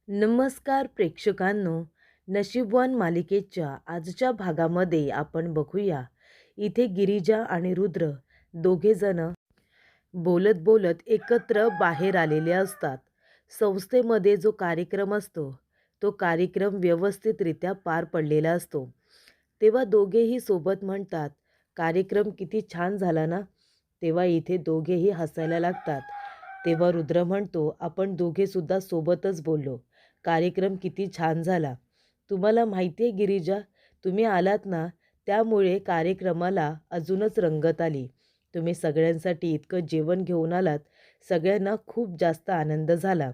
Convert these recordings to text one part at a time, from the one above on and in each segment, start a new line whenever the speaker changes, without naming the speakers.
नमस्कार प्रेक्षकांनो. नशीबवान मालिकेच्या आजच्या भागामध्ये आपण बघूया. इथे गिरिजा आणि रुद्र दोघे जण बोलत बोलत एकत्र बाहेर आलेले असतात. संस्थेमध्ये जो कार्यक्रम असतो तो कार्यक्रम व्यवस्थितरित्या पार पडलेला असतो. तेव्हा दोघेही सोबत म्हणतात, कार्यक्रम किती छान झाला ना. तेव्हा इथे दोघेही हसायला लागतात. तेव्हा रुद्र म्हणतो, आपण दोघेसुद्धा सोबतच बोललो. कार्यक्रम किती छान झाला. तुम्हाला माहिती आहे गिरिजा, तुम्ही आलात ना, त्यामुळे कार्यक्रमाला अजूनच रंगत आली. तुम्ही सगळ्यांसाठी इतकं जेवण घेऊन आलात, सगळ्यांना खूप जास्त आनंद झाला.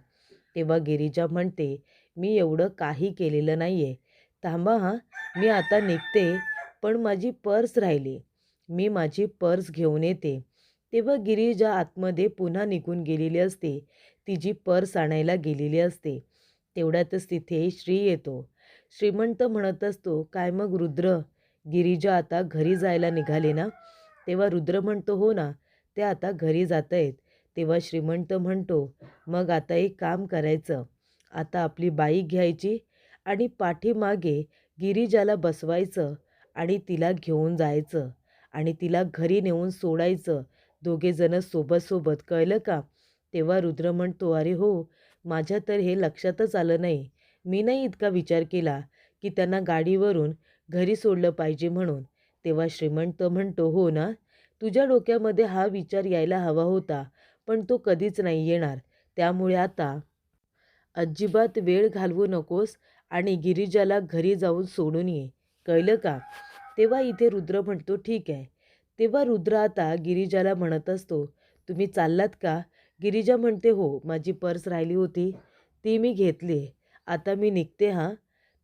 तेव्हा गिरिजा म्हणते, मी एवढं काही केलेलं नाही आहे. थांबा हां, मी आता निघते, पण माझी पर्स राहिली. मी माझी पर्स घेऊन येते. तेव्हा गिरिजा आतमध्ये पुन्हा निघून गेलेली असते. तिची पर्स आणायला गेलेली असते. तेवढ्यातच तिथे श्री येतो. श्रीमंत म्हणत असतो, काय मग रुद्र, गिरिजा आता घरी जायला निघाले ना. तेव्हा रुद्र म्हणतो, हो ना, ते आता घरी जात आहेत. तेव्हा श्रीमंत म्हणतो, मग आता एक काम करायचं. आता आपली बाईक घ्यायची आणि पाठीमागे गिरिजाला बसवायचं आणि तिला घेऊन जायचं आणि तिला घरी नेऊन सोडायचं. दोघेजणं सोबत सोबत, कळलं का. तेव्हा रुद्र म्हणतो, अरे हो, माझ्या तर हे लक्षातच आलं नाही. मी नाही इतका विचार केला की त्यांना गाडीवरून घरी सोडलं पाहिजे म्हणून. तेव्हा श्रीमंत म्हणतो, हो ना, तुझ्या डोक्यामध्ये हा विचार यायला हवा होता, पण तो कधीच नाही येणार. त्यामुळे आता अजिबात वेळ घालवू नकोस आणि गिरिजाला घरी जाऊन सोडून ये, कळलं का. तेव्हा इथे रुद्र म्हणतो, ठीक आहे. तेव्हा रुद्र आता गिरिजाला म्हणत असतो, तुम्ही चाललात का. गिरिजा म्हणते, हो, माझी पर्स राहिली होती, ती मी घेतली. आता मी निघते हां.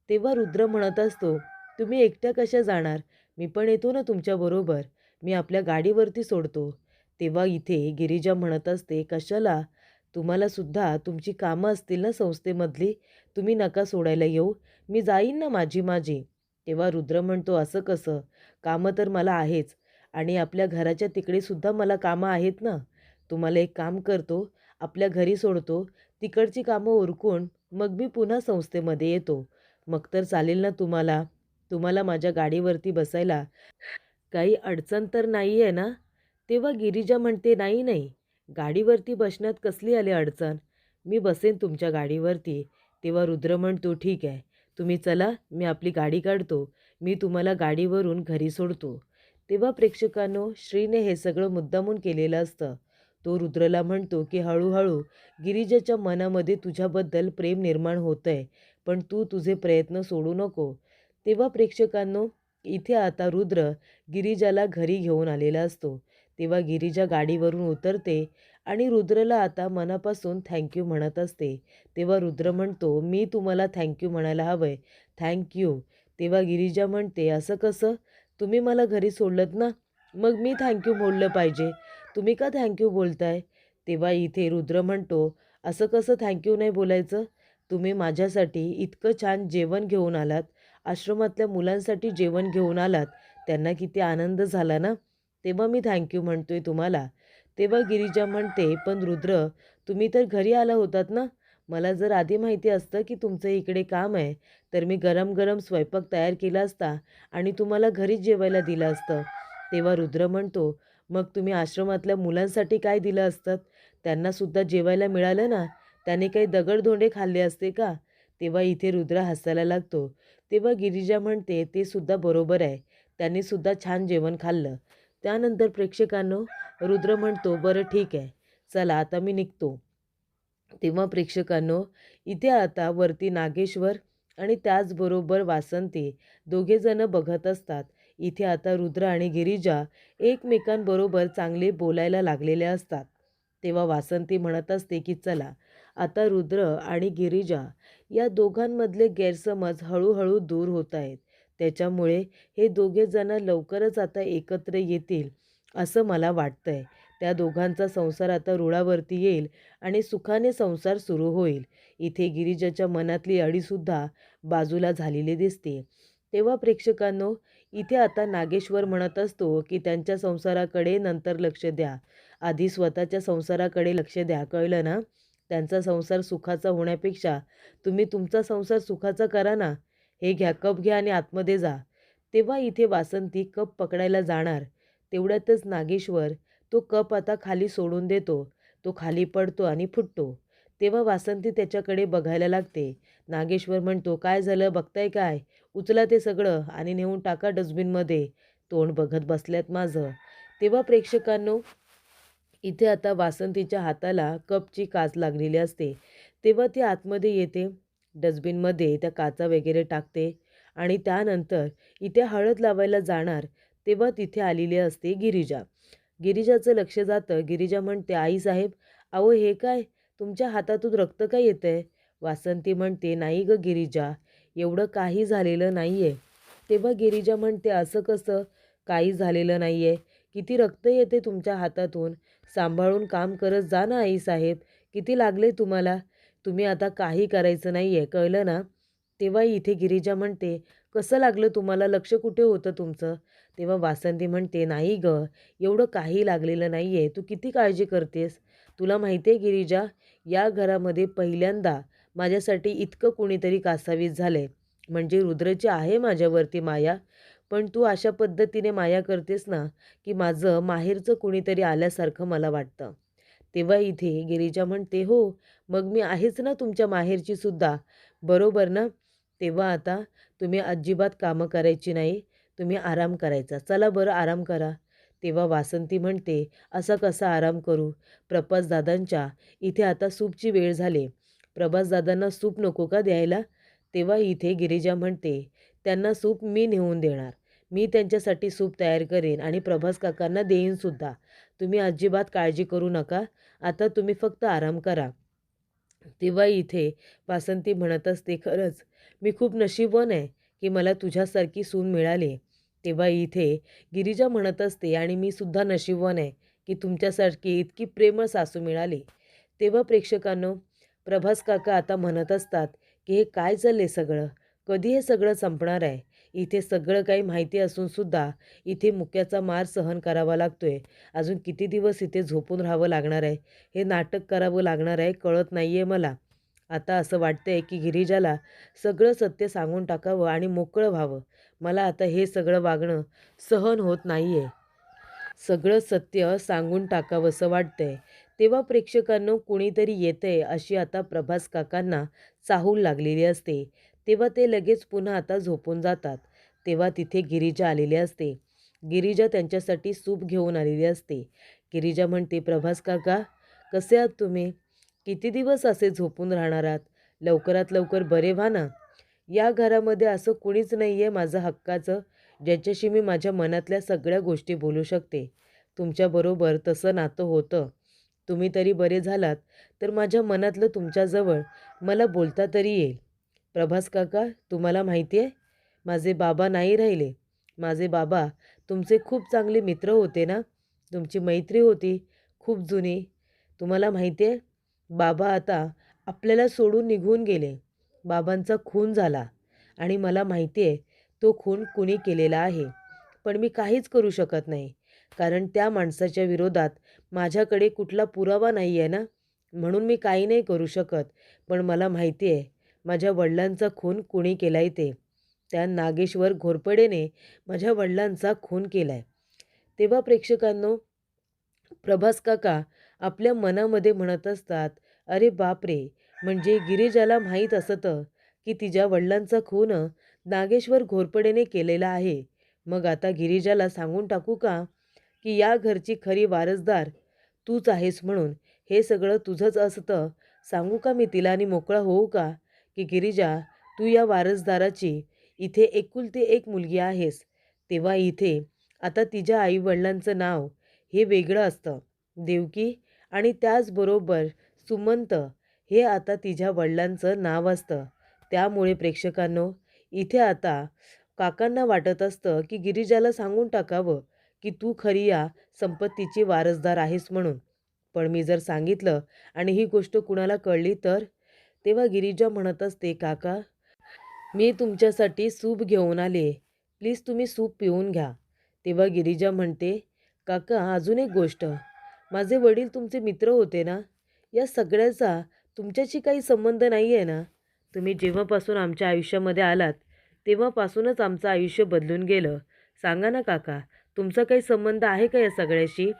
तेव्हा रुद्र म्हणत असतो, तुम्ही एकट्या कशा जाणार, मी पण येतो ना तुमच्याबरोबर, मी आपल्या गाडीवरती सोडतो. तेव्हा इथे गिरिजा म्हणत असते, कशाला, तुम्हालासुद्धा तुमची कामं असतील ना संस्थेमधली, तुम्ही नका सोडायला येऊ, मी जाईन ना माझी माझी. तेव्हा रुद्र म्हणतो, असं कसं, कामं तर मला आहेच आणि आपल्या घराच्या तिकडेसुद्धा मला कामं आहेत ना. तुम्हाला एक काम करतो, आपल्या घरी सोडतो, तिकडची कामं उरकून मग मी पुन्हा संस्थेमध्ये येतो. मग तर चालेल ना तुम्हाला. तुम्हाला माझ्या गाडीवरती बसायला काही अडचण तर नाही आहे ना. तेव्हा गिरिजा म्हणते, नाही नाही, गाडीवरती बसण्यात कसली आली अडचण, मी बसेन तुमच्या गाडीवरती. तेव्हा रुद्र म्हणतो, ठीक आहे, तुम्ही चला, मी आपली गाडी काढतो, मी तुम्हाला गाडीवरून घरी सोडतो. तेव्हा प्रेक्षकांनो, श्रीने हे सगळं मुद्दामून केलेलं असतं. तो रुद्रला म्हणतो की हळूहळू गिरिजाच्या मनामध्ये तुझ्याबद्दल प्रेम निर्माण होतं आहे, पण तू तुझे प्रयत्न सोडू नको. तेव्हा प्रेक्षकांनो, इथे आता रुद्र गिरिजाला घरी घेऊन आलेला असतो. तेव्हा गिरिजा गाडीवरून उतरते आणि रुद्रला आता मनापासून थँक्यू म्हणत असते. तेव्हा रुद्र म्हणतो, मी तुम्हाला थँक्यू म्हणायला हवं आहे, थँक्यू. तेव्हा गिरिजा म्हणते, असं कसं, तुम्ही मला घरी सोडलंत ना, मग मी थँक्यू बोललं पाहिजे, तुम्ही का थँक्यू बोलताय. तेव्हा इथे रुद्र म्हणतो, असं कसं थँक्यू नाही बोलायचं, तुम्ही माझ्यासाठी इतकं छान जेवण घेऊन आलात, आश्रमातल्या मुलांसाठी जेवण घेऊन आलात, त्यांना किती आनंद झाला ना, तेव्हा मी थँक्यू म्हणतोय तुम्हाला. तेव्हा गिरिजा म्हणते, पण रुद्र, तुम्ही तर घरी आला होतात ना, मला जर आधी माहिती असतं की तुमचं इकडे काम आहे, तर मी गरम गरम स्वयंपाक तयार केला असता आणि तुम्हाला घरीच जेवायला दिलं असतं. तेव्हा रुद्र म्हणतो, मग तुम्ही आश्रमातल्या मुलांसाठी काय दिलं असतं, त्यांनासुद्धा जेवायला मिळालं ना, त्याने काही दगडधोंडे खाल्ले असते का. तेव्हा इथे रुद्र हसायला लागतो. तेव्हा गिरिजा म्हणते, ते सुद्धा बरोबर आहे, त्यांनीसुद्धा छान जेवण खाल्लं. त्यानंतर प्रेक्षकांनो, रुद्र म्हणतो, बरं ठीक आहे, चला आता मी निघतो. तेव्हा प्रेक्षकांनो, इथे आता वरती नागेश्वर आणि त्याचबरोबर वासंती दोघेजणं बघत असतात. इथे आता रुद्र आणि गिरिजा एकमेकांबरोबर चांगले बोलायला लागलेले असतात. तेव्हा वासंती म्हणत असते की चला, आता रुद्र आणि गिरिजा या दोघांमधले गैरसमज हळूहळू दूर होत आहेत. त्याच्यामुळे हे दोघेजणं लवकरच आता एकत्र येतील असं मला वाटतंय. त्या दोघांचा संसार आता रुळावरती येईल आणि सुखाने संसार सुरू होईल. इथे गिरिजाच्या मनातली अडीसुद्धा बाजूला झालेली दिसते. तेव्हा प्रेक्षकांनो, इथे आता नागेश्वर म्हणत असतो की त्यांच्या संसाराकडे नंतर लक्ष द्या, आधी स्वतःच्या संसाराकडे लक्ष द्या, कळलं ना. त्यांचा संसार सुखाचा होण्यापेक्षा तुम्ही तुमचा संसार सुखाचा करा ना. हे घ्या, कप घ्या आणि आतमध्ये जा. तेव्हा इथे वासंती कप पकडायला जाणार. तेवढ्यातच नागेश्वर तो कप आता खाली सोडून देतो. तो खाली पडतो आणि फुटतो. तेव्हा वासंती त्याच्याकडे बघायला लागते. नागेश्वर म्हणतो, "काय झालं? बघताय काय? उचला ते सगळं आणि नेऊन टाका डस्टबिनमध्ये. तोंड बघत बसल्यात माझं." तेव्हा प्रेक्षकांनो, इथे आता वासंतीच्या हाताला कपची काच लागलेली असते. तेव्हा ती आतमध्ये येते, डस्टबिनमध्ये त्या काचा वगैरे टाकते आणि त्यानंतर इथे हळद लावायला जाणार. तेव्हा तिथे आलेली असते गिरिजा. गिरिजाचं लक्ष जातं. गिरिजा म्हणते, "आईसाहेब, अहो हे काय? तुमच्या हातातून रक्त का येतंय?" वासंती म्हणते, "नाही गं गिरिजा, एवढं काही झालेलं नाही आहे." तेव्हा गिरिजा म्हणते, "असं कसं? काही झालेलं नाही आहे. किती रक्त येते तुमच्या हातातून? सांभाळून काम करत जा ना आईसाहेब. किती लागले तुम्हाला? तुम्ही आता काही करायचं नाही आहे, कळलं ना?" तेव्हा इथे गिरिजा म्हणते, "कसं लागलं तुम्हाला? लक्ष कुठे होतं तुमचं?" तेव्हा वासंती म्हणते, "नाही गं, एवढं काही लागलेलं नाही आहे. तू किती काळजी करतेस? तुला माहिती आहे गिरिजा, या घरामध्ये पहिल्यांदा माझ्यासाठी इतकं कुणीतरी कासावीस झालंय. म्हणजे रुद्रची आहे माझ्यावरती माया, पण तू अशा पद्धतीने माया करतेस ना, की माझं माहेरचं कुणीतरी आल्यासारखं मला वाटतं." तेव्हा इथे गिरिजा म्हणते, "हो, मग मी आहेच ना तुमच्या माहेरची सुद्धा, बरोबर ना? तेव्हा आता तुम्ही अजिबात कामं करायची नाही. तुम्ही आराम करायचा. चला बरं आराम करा." तेव्हा वासंती म्हणते, "असा कसा आराम करू? प्रभासदादांच्या इथे आता सूपची वेळ झाली. प्रभासदादांना सूप नको का द्यायला?" तेव्हा इथे गिरिजा म्हणते, "त्यांना सूप मी नेऊन देणार. मी त्यांच्यासाठी सूप तयार करेन आणि प्रभास काकांना देईनसुद्धा. तुम्ही अजिबात काळजी करू नका. आता तुम्ही फक्त आराम करा." तेव्हा इथे वासंती म्हणत असते, "खरंच मी खूप नशीबवान आहे की मला तुझ्यासारखी सून मिळाली." तेव्हा इथे गिरिजा म्हणत असते, "आणि मी सुद्धा नशीबवान आहे की तुमच्यासारखी इतकी प्रेमळ सासू मिळाली." तेव्हा प्रेक्षकांनो, प्रभास काका आता म्हणत असतात की हे काय चाललंय सगळं? कधी हे सगळं संपणार आहे? इथे सगळं काही माहिती असूनसुद्धा इथे मुक्याचा मार सहन करावा लागतोय. अजून किती दिवस इथे झोपून राहावं लागणार आहे? हे नाटक करावं लागणार आहे, कळत नाही आहे मला. आता असं वाटतंय की गिरिजाला सगळं सत्य सांगून टाकावं आणि मोकळं व्हावं. मला आता हे सगळं वागणं सहन होत नाही आहे. सगळं सत्य सांगून टाकावंसं वाटतंय. तेव्हा प्रेक्षकांनो, कुणीतरी येतंय अशी आता प्रभास काकांना चाहूल लागलेली असते. तेव्हा ते लगेच पुन्हा आता झोपून जातात. तेव्हा तिथे गिरिजा आलेली असते. गिरिजा त्यांच्यासाठी सूप घेऊन आलेली असते. गिरिजा म्हणते, "प्रभास काका, कसे आहात तुम्ही? किती दिवस असे झोपून राहणार आहात? लवकरात लवकर बरे व्हा ना. या घरामध्ये असं कुणीच नाही आहे माझं हक्काचं, ज्याच्याशी मी माझ्या मनातल्या सगळ्या गोष्टी बोलू शकते. तुमच्याबरोबर तसं नातं होतं. तुम्ही तरी बरे झालात तर माझ्या मनातलं तुमच्याजवळ मला बोलता तरी येईल." "प्रभास काका, तुम्हाला माहिती आहे, माझे बाबा नाही राहिले. माझे बाबा तुमचे खूप चांगले मित्र होते ना. तुमची मैत्री होती खूप जुनी. तुम्हाला माहिती आहे, बाबा आता आपल्याला सोडून निघून गेले. बाबांचा खून झाला आणि मला माहिती आहे तो खून कुणी केलेला आहे. पण मी काहीच करू शकत नाही, कारण त्या माणसाच्या विरोधात माझ्याकडे कुठला पुरावा नाही आहे ना, म्हणून मी काही नाही करू शकत. पण मला माहिती आहे माझ्या वडिलांचा खून कुणी केला आहे ते. त्या नागेश्वर घोरपडेने माझ्या वडिलांचा खून केला आहे." तेव्हा प्रेक्षकांनो, प्रभास काका आपल्या मनामध्ये म्हणत असतात, "अरे बापरे! म्हणजे गिरिजाला माहीत असतं की तिच्या वडिलांचा खून नागेश्वर घोरपडेने केलेला आहे. मग आता गिरिजाला सांगून टाकू का की या घरची खरी वारसदार तूच आहेस म्हणून? हे सगळं तुझंच असतं. सांगू का मी तिला आणि मोकळा होऊ का की गिरिजा, तू या वारसदाराची इथे एकुलती एक मुलगी आहेस." तेव्हा इथे आता तिच्या आईवडिलांचं नाव हे वेगळं असतं, देवकी, आणि त्याचबरोबर सुमंत हे आता तिच्या वडिलांचं नाव असतं. त्यामुळे प्रेक्षकांनो, इथे आता काकांना वाटत असतं की गिरिजाला सांगून टाकावं की तू खरी या संपत्तीची वारसदार आहेस म्हणून. पण मी जर सांगितलं आणि ही गोष्ट कुणाला कळली तर? तेव्हा गिरिजा म्हणत असते, "काका, मी तुमच्यासाठी सूप घेऊन आले. प्लीज तुम्ही सूप पिऊन घ्या." तेव्हा गिरिजा म्हणते, "काका, अजून एक गोष्ट. माझे वडील तुमचे मित्र होते ना? या सगळ्याचा तुमच्याशी काही संबंध नाही आहे ना. तुम्ही जेव्हापासून आमच्या आयुष्यामध्ये आलात, तेव्हापासूनच आमचं आयुष्य बदलून गेलं. सांगा ना काका, तुमचा काही संबंध आहे का या सगळ्याशी?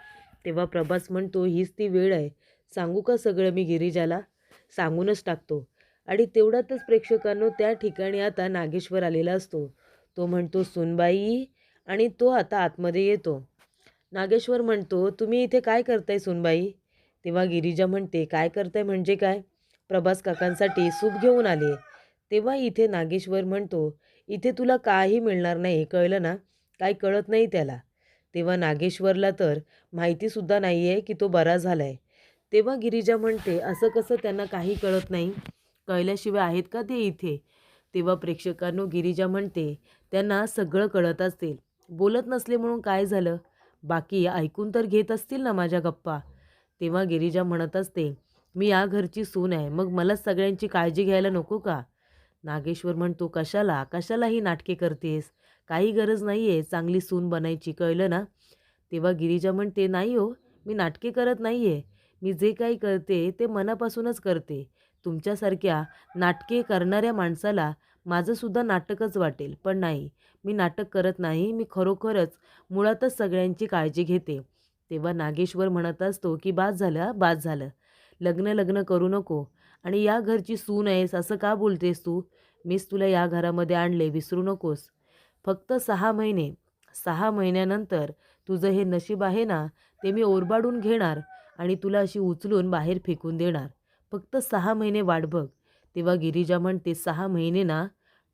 तेव्हा प्रभास म्हणतो, हीच ती वेळ आहे. सांगू का सगळं मी गिरिजाला? सांगूनच टाकतो. आणि तेवढ्यातच प्रेक्षकांनो त्या ठिकाणी आता नागेश्वर आलेला असतो. तो म्हणतो, सुनबाई, आणि तो आता आतमध्ये येतो. नागेश्वर म्हणतो, तुम्ही इथे काय करताय सुनबाई? तेव्हा गिरिजा म्हणते, काय करताय म्हणजे काय? प्रभास काकांसाठी सूप घेऊन आले. तेव्हा इथे नागेश्वर म्हणतो, इथे तुला काही मिळणार नाही, कळलं ना? काय कळत नाही त्याला. तेव्हा नागेश्वरला तर माहितीसुद्धा नाही आहे की तो बरा झाला आहे. तेव्हा गिरिजा म्हणते, असं कसं त्यांना काही कळत नाही? कळल्याशिवाय आहेत का ते इथे? तेव्हा प्रेक्षकांनो गिरिजा म्हणते, त्यांना सगळं कळत असेल. बोलत नसले म्हणून काय झालं? बाकी ऐकून तर घेत असतील ना माझ्या गप्पा. तेव्हा गिरिजा म्हणत असते, मी या घरची सून आहे, मग मला सगळ्यांची काळजी घ्यायला नको का? नागेश्वर म्हणतो, कशाला कशाला ही नाटके करतेस? काही गरज नाही आहे चांगली सून बनायची, कळलं ना? तेव्हा गिरिजा म्हणते, नाही हो, मी नाटके करत नाही आहे. मी जे काही करते ते मनापासूनच करते. तुमच्यासारख्या नाटके करणाऱ्या माणसाला माझंसुद्धा नाटकच वाटेल, पण नाही, मी नाटक करत नाही. मी खरोखरच मुळातच सगळ्यांची काळजी घेते. तेव्हा नागेश्वर म्हणत असतो की बास झालं हां, बास झालं. लग्न लग्न करू नको आणि या घरची सून आहेस असं का बोलतेस तू? मीच तुला या घरामध्ये आणले, विसरू नकोस. फक्त 6 महिने, 6 महिन्यानंतर तुझं हे नशीब आहे ना, ते मी ओरबाडून घेणार आणि तुला अशी उचलून बाहेर फेकून देणार. फक्त 6 महिने वाट बघ. तेव्हा गिरिजा म्हणते, 6 महिने ना,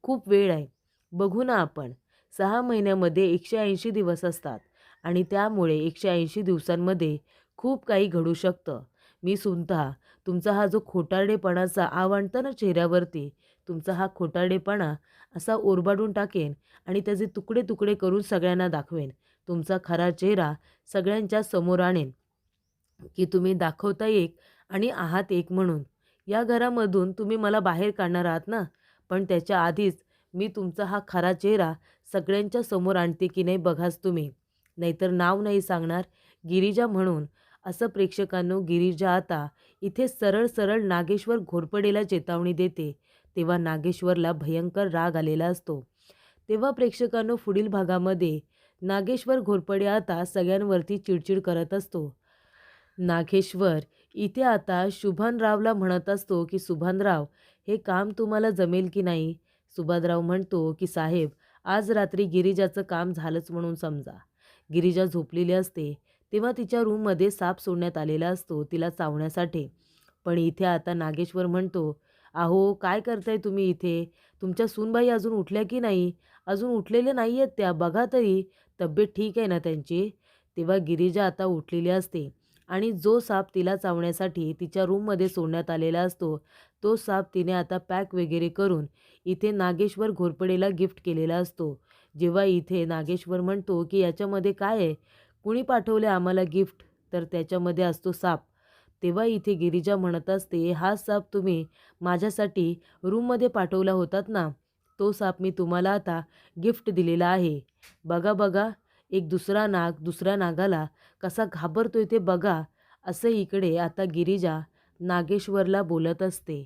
खूप वेळ आहे. बघू ना आपण. 6 महिन्यामध्ये 180 दिवस असतात आणि त्यामुळे 180 दिवसांमध्ये खूप काही घडू शकतं. मी सुद्धा तुमचा हा जो खोटारडेपणाचा आव आणता ना चेहऱ्यावरती, तुमचा हा खोटारडेपणा असा ओरबाडून टाकेन आणि त्याचे तुकडे तुकडे करून सगळ्यांना दाखवेन. तुमचा खरा चेहरा सगळ्यांच्या समोर आणेन, की तुम्ही दाखवता एक आणि आहात एक म्हणून. या घरामधून तुम्ही मला बाहेर काढणार आहात ना, पण त्याच्या आधीच मी तुमचा हा खरा चेहरा सगळ्यांच्या समोर आणते की नाही बघाच तुम्ही. नाहीतर नाव नाही सांगणार गिरिजा म्हणून. असं प्रेक्षकांनो गिरिजा आता इथे सरळ सरळ नागेश्वर घोरपडेला चेतावणी देते. तेव्हा नागेश्वरला भयंकर राग आलेला असतो. तेव्हा प्रेक्षकांनो पुढील भागामध्ये नागेश्वर घोरपडे आता सगळ्यांवरती चिडचिड करत असतो. नागेश्वर इथे आता शुभनरावला म्हणत असतो की सुभानराव, हे काम तुम्हाला जमेल की नाही? सुभानराव म्हणतो की साहेब, आज रात्री गिरिजाचं काम झालंच म्हणून समजा. गिरिजा झोपलेली असते तेव्हा तिच्या रूममध्ये साप सोडण्यात आलेला असतो तिला चावण्यासाठी. पण इथे आता नागेश्वर म्हणतो, अहो काय करताय तुम्ही इथे? तुमच्या सूनबाई अजून उठल्या की नाही? अजून उठलेल्या नाही आहेत त्या, बघा तरी तब्येत ठीक आहे ना त्यांची? तेव्हा गिरिजा आता उठलेली असते आणि जो साप तिला चावण्यासाठी तिच्या रूममध्ये सोडण्यात आलेला असतो, तो साप तिने आता पॅक वगैरे करून इथे नागेश्वर घोरपडेला गिफ्ट केलेला असतो. जेव्हा इथे नागेश्वर म्हणतो की याच्यामध्ये काय आहे? कुणी पाठवले आम्हाला गिफ्ट? तर त्याच्यामध्ये असतो साप. तेव्हा इथे गिरिजा म्हणत असते, हा साप तुम्ही माझ्यासाठी रूममध्ये पाठवला होतात ना, तो साप मी तुम्हाला आता गिफ्ट दिलेला आहे. बघा बघा, एक दुसरा नाग दुसऱ्या नागाला कसा घाबरतोय ते बघा. असं इकडे आता गिरिजा नागेश्वरला बोलत असते.